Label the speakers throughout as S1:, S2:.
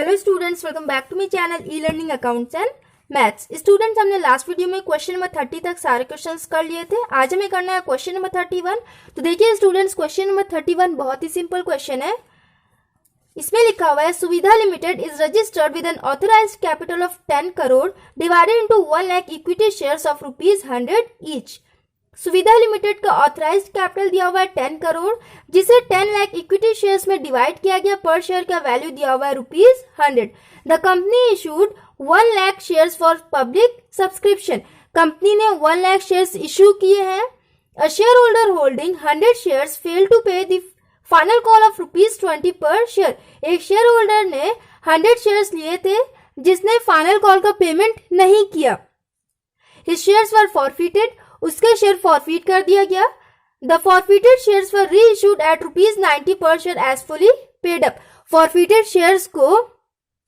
S1: Hello students, welcome back to my channel e learning accounts and maths. Students, हमने last video में question number 30 तक सारे questions कर लिए थे। आज हमें करना है क्वेश्चन नंबर 31। तो देखिए स्टूडेंट्स, क्वेश्चन नंबर 31 बहुत ही सिंपल क्वेश्चन है। इसमें लिखा हुआ है सुविधा limited is registered with N authorised capital of 10 crore divided into 1 lakh equity shares of ₹100 each. सुविधा लिमिटेड का ऑथराइज्ड कैपिटल दिया हुआ है 10 करोड़, जिसे 10 लाख इक्विटी शेयर्स में डिवाइड किया गया। पर शेयर का वैल्यू दिया हुआ है ₹100। The company issued 1 lakh shares for public subscription. Company ने 1 लाख शेयर्स इशू किए हैं। A share holder holding 100 shares fail to pay the final call of ₹20 per share. एक शेयर होल्डर ने 100 शेयर्स लिए थे जिसने फाइनल कॉल का पेमेंट नहीं किया। His shares were forfeited. उसके शेयर फॉरफिट कर दिया गया। The forfeited shares were reissued at ₹90 per share as fully paid up. Forfeited shares को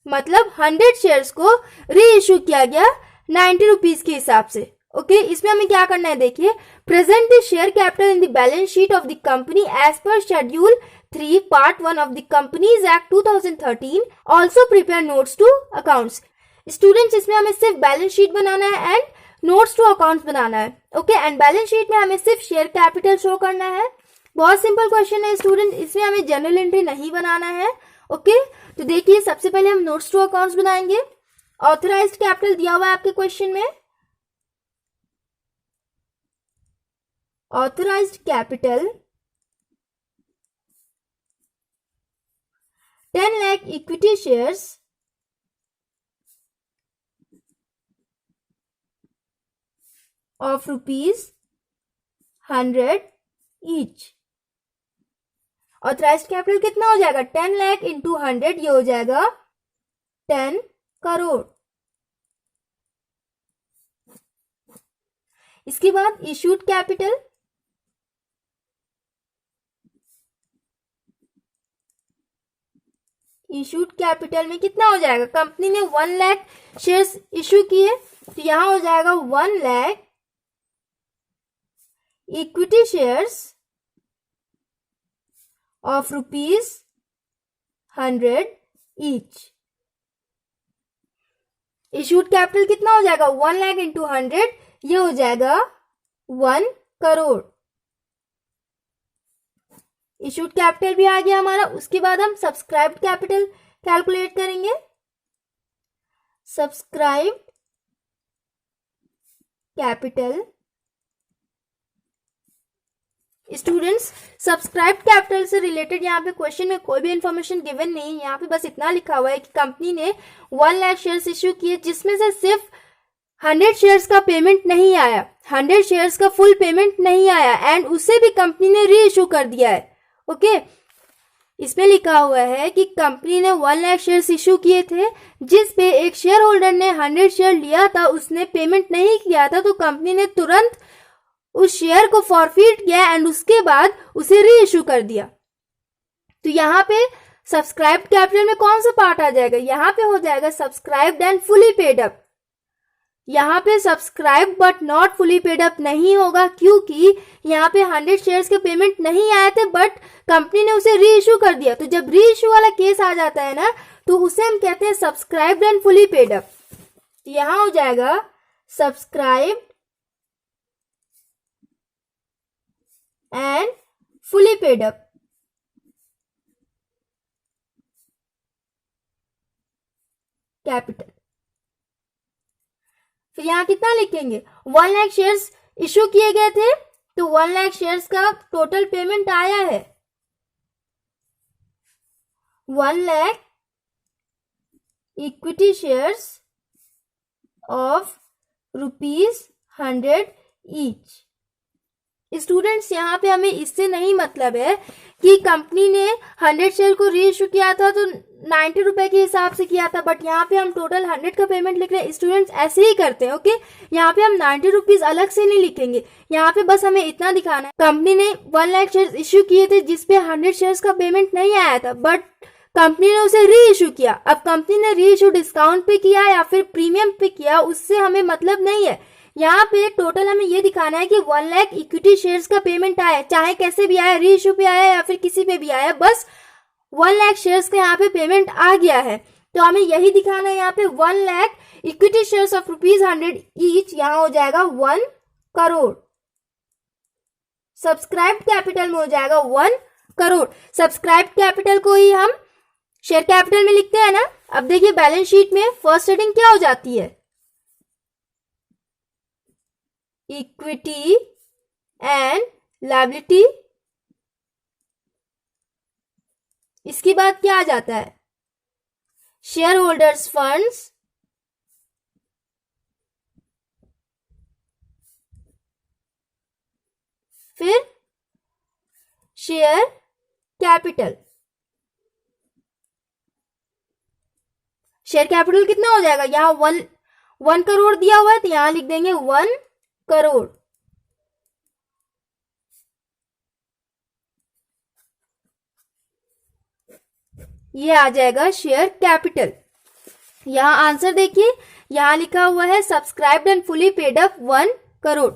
S1: मतलब 100 शेयर्स को रीइश्यू किया गया 90 रुपीज के हिसाब से। ओके, इसमें हमें क्या करना है, देखिए present the share capital in the balance sheet of the company as per schedule 3 part 1 of the companies act 2013। Also prepare notes to accounts. Students, इसमें हमें सिर्फ बैलेंस शीट बनाना है एंड नोट्स टू अकाउंट्स बनाना है। Okay, and balance sheet में हमें सिर्फ शेयर कैपिटल शो करना है। बहुत सिंपल क्वेश्चन है स्टूडेंट, इसमें हमें जनरल एंट्री नहीं बनाना है। ओके, तो देखिए सबसे पहले हम नोट्स टू अकाउंट्स बनाएंगे। ऑथराइज्ड कैपिटल दिया हुआ है आपके क्वेश्चन में। Authorised capital 10 lakh equity shares of ₹100 each। Authorised capital कितना हो जाएगा, 10 लाख इंटू 100, ये हो जाएगा 10 करोड़। इसके बाद इशूड कैपिटल, इशूड कैपिटल में कितना हो जाएगा, कंपनी ने 1 लाख शेयर्स इशू किए तो यहां हो जाएगा 1 lakh equity shares of ₹100 each. Issued capital कितना हो जाएगा, 1 लाख इंटू 100, ये हो जाएगा 1 करोड़। इशूड कैपिटल भी आ गया हमारा। उसके बाद हम सब्सक्राइब्ड कैपिटल कैलकुलेट करेंगे। Subscribed capital, students subscribed capital से रिलेटेड यहाँ पे क्वेश्चन में कोई भी इंफॉर्मेशन गिवन नहीं है। यहाँ पे बस इतना लिखा हुआ है कि कंपनी ने 1 लाख शेयर्स इश्यू किए जिसमें से सिर्फ 100 शेयर्स का पेमेंट नहीं आया, 100 शेयर्स का फुल पेमेंट नहीं आया एंड उसे भी कंपनी ने री इश्यू कर दिया है। ओके, इसमें लिखा हुआ है कि कंपनी ने 1 लाख शेयर्स इश्यू किए थे जिस पे एक शेयर होल्डर ने 100 शेयर लिया था, उसने पेमेंट नहीं किया था, तो कंपनी ने तुरंत उस शेयर को फॉरफिट किया एंड उसके बाद उसे री इश्यू कर दिया। तो यहाँ पे सब्सक्राइब्ड कैपिटल में कौन सा पार्ट आ जाएगा, यहाँ पे हो जाएगा subscribed and fully paid up. यहाँ पे subscribe but not fully paid up नहीं होगा क्योंकि यहाँ पे 100 शेयर्स के पेमेंट नहीं आए थे बट कंपनी ने उसे री इश्यू कर दिया। तो जब री इश्यू वाला केस आ जाता है ना, तो उसे हम कहते हैं subscribed and fully paid up. यहाँ हो जाएगा subscribed and fully paid up. Capital फिर यहां कितना लिखेंगे, 1 लाख शेयर्स इश्यू किए गए थे तो 1 लाख शेयर्स का टोटल पेमेंट आया है 1 lakh equity shares of ₹100 each. Students, यहाँ पे हमें इससे नहीं मतलब है कि कंपनी ने 100 शेयर को री इश्यू किया था तो 90 रुपए के हिसाब से किया था, बट यहाँ पे हम टोटल 100 का पेमेंट लिख रहे हैं। स्टूडेंट्स ऐसे ही करते हैं। ओके, यहाँ पे हम 90 रुपीज अलग से नहीं लिखेंगे। यहाँ पे बस हमें इतना दिखाना है, कंपनी ने 1 लाख शेयर इश्यू किए थे जिसपे 100 शेयर्स का पेमेंट नहीं आया था बट कंपनी ने उसे री इश्यू किया। अब कंपनी ने री इश्यू डिस्काउंट पे किया या फिर प्रीमियम पे किया, उससे हमें मतलब नहीं है। यहाँ पे टोटल हमें ये दिखाना है कि 1 लाख इक्विटी शेयर्स का पेमेंट आया, चाहे कैसे भी आया, री इश्यू पे आया या फिर किसी पे भी आया, बस 1 लाख शेयर्स का यहाँ पे पेमेंट आ गया है। तो हमें यही दिखाना है यहाँ पे 1 lakh equity shares of ₹100 each, यहाँ हो जाएगा 1 करोड़। सब्सक्राइब कैपिटल में हो जाएगा 1 करोड़। सब्सक्राइब कैपिटल को ही हम शेयर कैपिटल में लिखते हैं ना। अब देखिए बैलेंस शीट में फर्स्ट हेडिंग क्या हो जाती है, इक्विटी एंड लायबिलिटी। इसके बाद क्या आ जाता है, शेयर होल्डर्स फंड्स, फिर शेयर कैपिटल। शेयर कैपिटल कितना हो जाएगा, यहां 1 करोड़ दिया हुआ है तो यहां लिख देंगे 1 करोड़। ये आ जाएगा शेयर कैपिटल। यहां आंसर देखिए, यहां लिखा हुआ है subscribed and fully paid up 1 crore.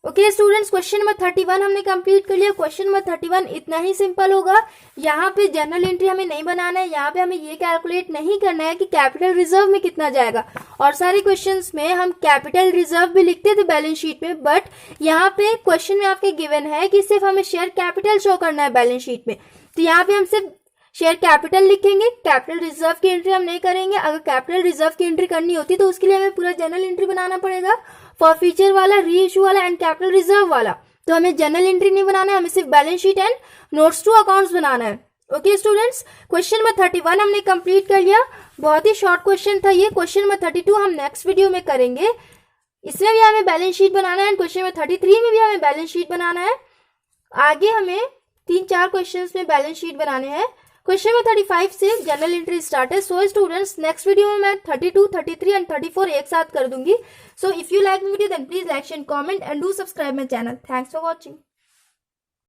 S1: Okay students, question number 31 हमने कंप्लीट कर लिया। क्वेश्चन नंबर 31 इतना ही सिंपल होगा। यहाँ पे जनरल एंट्री हमें नहीं बनाना है, यहाँ पे हमें ये कैलकुलेट नहीं करना है कि कैपिटल रिजर्व में कितना जाएगा। और सारे क्वेश्चंस में हम कैपिटल रिजर्व भी लिखते थे बैलेंस शीट में, बट यहाँ पे क्वेश्चन में आपके गिवन है कि सिर्फ हमें शेयर कैपिटल शो करना है बैलेंस शीट में, तो यहाँ पे हम सिर्फ शेयर कैपिटल लिखेंगे, कैपिटल रिजर्व की एंट्री हम नहीं करेंगे। अगर कैपिटल रिजर्व की एंट्री करनी होती तो उसके लिए हमें पूरा जनरल एंट्री बनाना पड़ेगा, फॉर फ्यूचर वाला, री इशू वाला एंड कैपिटल रिजर्व वाला। तो हमें जनरल एंट्री नहीं बनाना है, हमें सिर्फ balance sheet and notes to accounts बनाना है। ओके स्टूडेंट्स, क्वेश्चन नंबर 31 हमने कंप्लीट कर लिया। बहुत ही शॉर्ट क्वेश्चन था ये। क्वेश्चन नंबर 32 हम नेक्स्ट वीडियो में करेंगे। इसमें भी हमें बैलेंस शीट बनाना है एंड क्वेश्चन नंबर 33 में भी हमें बैलेंस शीट बनाना है। आगे हमें 3-4 क्वेश्चन में बैलेंस शीट बनाने हैं। क्वेश्चन नंबर 35 से जनरल एंट्री स्टार्ट है। सो स्टूडेंट्स, नेक्स्ट वीडियो में मैं 32, 33 एंड 34 एक साथ कर दूंगी। So if you like video then please like and comment and do subscribe my channel. Thanks for watching.